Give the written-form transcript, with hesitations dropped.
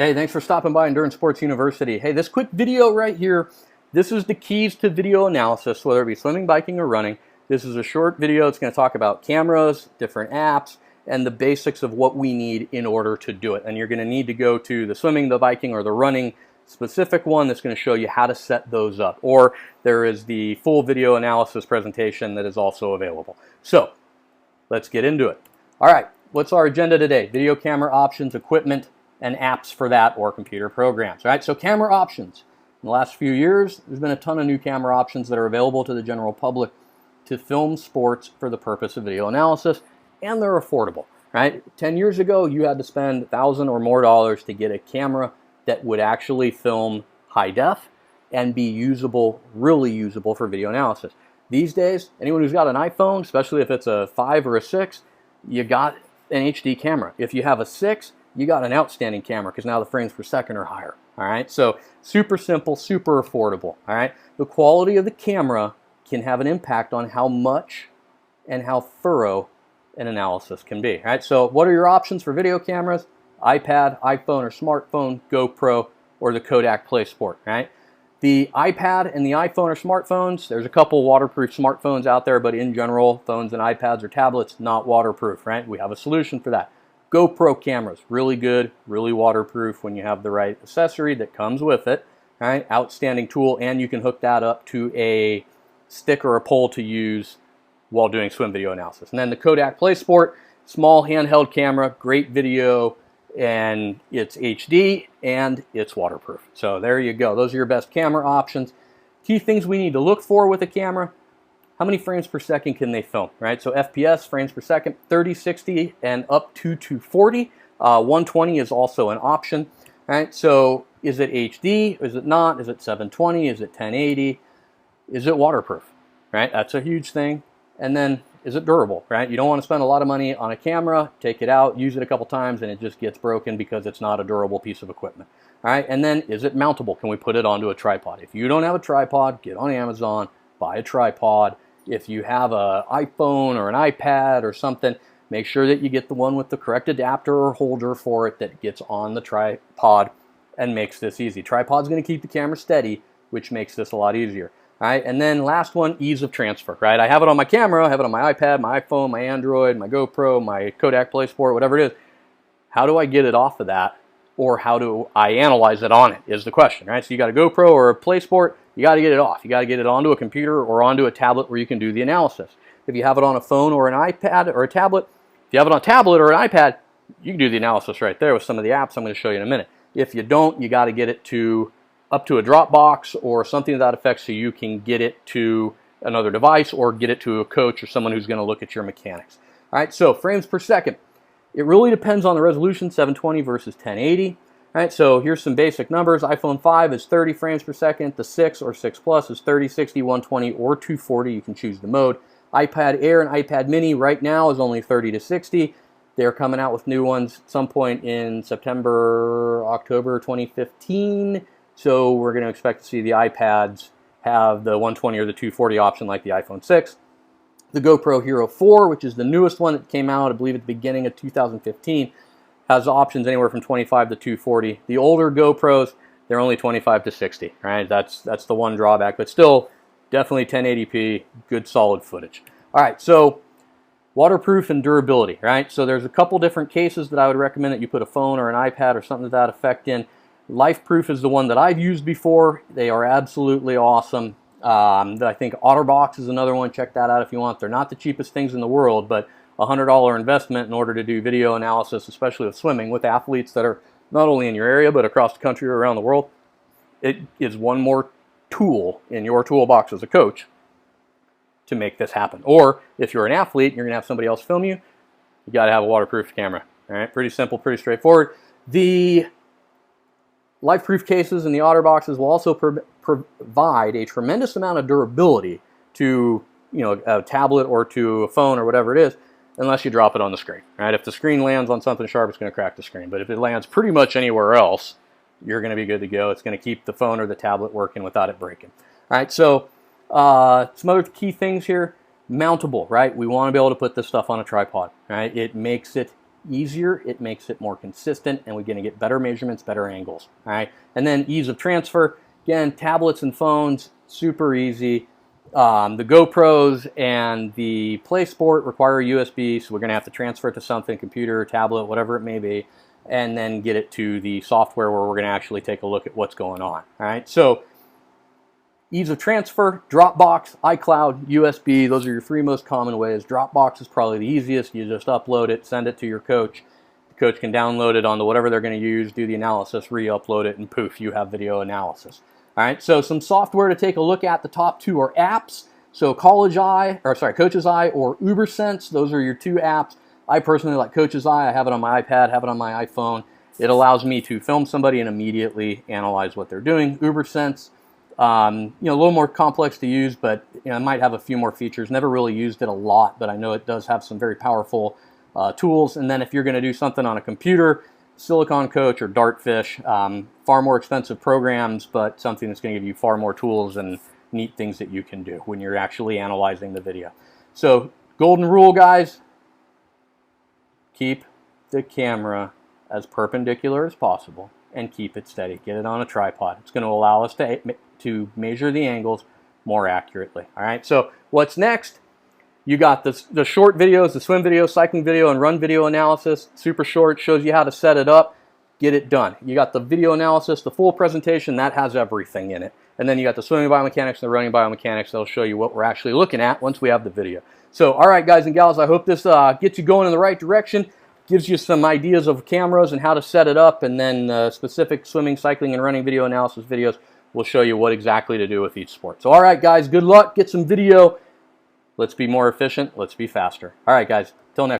Hey, thanks for stopping by Endurance Sports University. Hey, this quick video right here, this is the keys to video analysis, whether it be swimming, biking, or running. This is a short video. It's going to talk about cameras, different apps, and the basics of what we need in order to do it. And you're going to need to go to the swimming, the biking, or the running specific one that's going to show you how to set those up. Or there is the full video analysis presentation that is also available. So, let's get into it. All right, what's our agenda today? Video camera options, equipment, and apps for that, or computer programs. All right, so camera options. In the last few years, there's been a ton of new camera options that are available to the general public to film sports for the purpose of video analysis, and they're affordable, right? 10 years ago, you had to spend $1,000 or more to get a camera that would actually film high def and be usable, really usable for video analysis. These days, anyone who's got an iPhone, especially if it's a 5 or a 6, you got an HD camera. If you have a 6, you got an outstanding camera because now the frames per second are higher. All right, so super simple, super affordable. All right, the quality of the camera can have an impact on how much and how thorough an analysis can be. All right, so what are your options for video cameras? iPad, iPhone or smartphone, GoPro, or the Kodak PlaySport. Right, the iPad and the iPhone or smartphones. There's a couple waterproof smartphones out there, but in general, phones and iPads or tablets not waterproof. Right, we have a solution for that. GoPro cameras, really good, really waterproof when you have the right accessory that comes with it. Right? Outstanding tool, and you can hook that up to a stick or a pole to use while doing swim video analysis. And then the Kodak PlaySport, small handheld camera, great video, and it's HD and it's waterproof. So there you go. Those are your best camera options. Key things we need to look for with a camera. How many frames per second can they film, right? So FPS, frames per second, 30, 60, and up to 240. 120 is also an option, right? So is it HD? Is it not? Is it 720? Is it 1080? Is it waterproof, right? That's a huge thing. And then is it durable, right? You don't want to spend a lot of money on a camera, take it out, use it a couple times, and it just gets broken because it's not a durable piece of equipment. All right, and then is it mountable? Can we put it onto a tripod? If you don't have a tripod, get on Amazon, buy a tripod. If you have an iPhone or an iPad or something, make sure that you get the one with the correct adapter or holder for it that gets on the tripod and makes this easy. Tripod's going to keep the camera steady, which makes this a lot easier. All right, and then last one, ease of transfer, right? I have it on my camera, I have it on my iPad, my iPhone, my Android, my GoPro, my Kodak PlaySport, whatever it is. How do I get it off of that, or how do I analyze it on it is the question, right? So you got a GoPro or a PlaySport, you got to get it off. You got to get it onto a computer or onto a tablet where you can do the analysis. If you have it on a phone or an iPad or a tablet, if you have it on a tablet or an iPad, you can do the analysis right there with some of the apps I'm going to show you in a minute. If you don't, you got to get it to up to a Dropbox or something to that effect so you can get it to another device or get it to a coach or someone who's going to look at your mechanics. All right, so frames per second. It really depends on the resolution, 720 versus 1080. All right, so here's some basic numbers. iPhone 5 is 30 frames per second. The 6 or 6 Plus is 30, 60, 120, or 240. You can choose the mode. iPad Air and iPad Mini right now is only 30 to 60. They're coming out with new ones at some point in September, October 2015. So we're going to expect to see the iPads have the 120 or the 240 option like the iPhone 6. The GoPro Hero 4, which is the newest one that came out, I believe, at the beginning of 2015, has options anywhere from 25 to 240. The older GoPros, they're only 25 to 60, right? That's the one drawback, but still definitely 1080p, good solid footage. All right, so waterproof and durability, right? So there's a couple different cases that I would recommend that you put a phone or an iPad or something to that effect in. LifeProof is the one that I've used before. They are absolutely awesome. I think OtterBox is another one. Check that out if you want. They're not the cheapest things in the world, but a $100 investment in order to do video analysis, especially with swimming, with athletes that are not only in your area, but across the country or around the world. It is one more tool in your toolbox as a coach to make this happen. Or if you're an athlete and you're going to have somebody else film you, you got to have a waterproof camera. All right, pretty simple, pretty straightforward. The LifeProof cases and the OtterBoxes will also provide a tremendous amount of durability to, a tablet or to a phone or whatever it is, unless you drop it on the screen. Right? If the screen lands on something sharp, it's going to crack the screen. But if it lands pretty much anywhere else, you're going to be good to go. It's going to keep the phone or the tablet working without it breaking. All right, so some other key things here. Mountable, right? We want to be able to put this stuff on a tripod, right? It makes it easier, it makes it more consistent, and we're going to get better measurements, better angles. All right, and then ease of transfer. Again, tablets and phones, super easy. The GoPros and the Play Sport require USB, so we're going to have to transfer it to something, computer, tablet, whatever it may be, and then get it to the software where we're going to actually take a look at what's going on. All right, so ease of transfer, Dropbox, iCloud, USB, those are your three most common ways. Dropbox is probably the easiest. You just upload it, send it to your coach. The coach can download it onto whatever they're going to use, do the analysis, re-upload it, and poof, you have video analysis. All right, so some software to take a look at. The top two are apps. So Coach's Eye or UberSense, those are your two apps. I personally like Coach's Eye. I have it on my iPad, have it on my iPhone. It allows me to film somebody and immediately analyze what they're doing. UberSense, a little more complex to use, but it might have a few more features. Never really used it a lot, but I know it does have some very powerful tools. And then if you're going to do something on a computer, Silicon Coach or Dartfish, far more expensive programs, but something that's going to give you far more tools and neat things that you can do when you're actually analyzing the video. So, golden rule, guys, keep the camera as perpendicular as possible and keep it steady. Get it on a tripod. It's going to allow us to measure the angles more accurately. All right, so what's next? You got the short videos, the swim video, cycling video, and run video analysis. Super short, shows you how to set it up, get it done. You got the video analysis, the full presentation, that has everything in it. And then you got the swimming biomechanics and the running biomechanics. That'll show you what we're actually looking at once we have the video. So, all right, guys and gals, I hope this gets you going in the right direction, gives you some ideas of cameras and how to set it up, and then specific swimming, cycling, and running video analysis videos will show you what exactly to do with each sport. So, all right, guys, good luck. Get some video. Let's be more efficient. Let's be faster. All right, guys. Till next time.